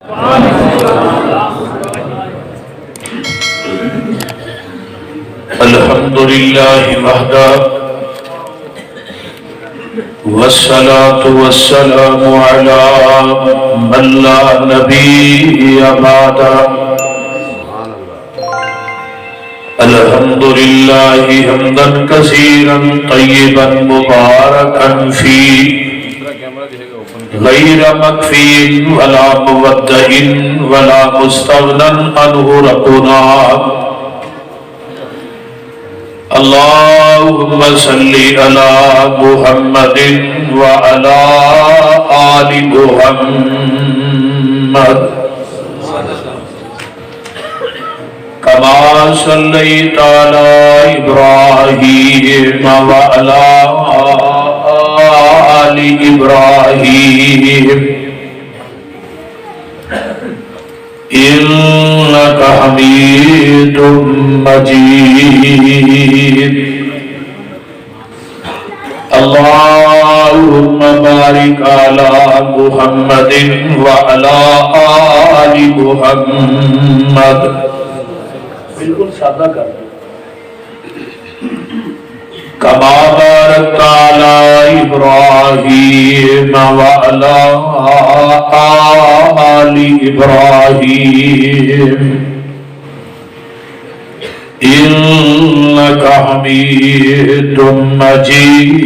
الحمد لله وحده والصلاة والسلام على من لا نبي بعده. الحمد لله حمدا كثيرا طيبا مباركا فيه غير مكفي ولا مودع ولا مستغنى عنه ربنا. اللهم صل على محمد وعلى آل محمد كما صليت على إبراهيم وعلى آل إبراهيم إنك حميد مجيد. اللهم بارك على محمد وعلى آل محمد. بالکل سادہ کر دو. كما باركت على إبراهيم وعلى آل إبراهيم إنك حميد مجيد.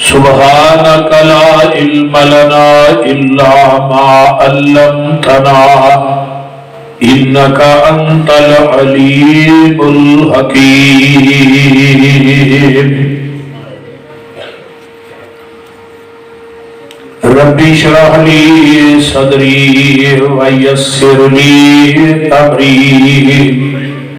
سبحانك لا علم لنا إلا ما علمتنا إنك أنت العليم الحكيم. رب اشرح لي صدري ويسر لي أمري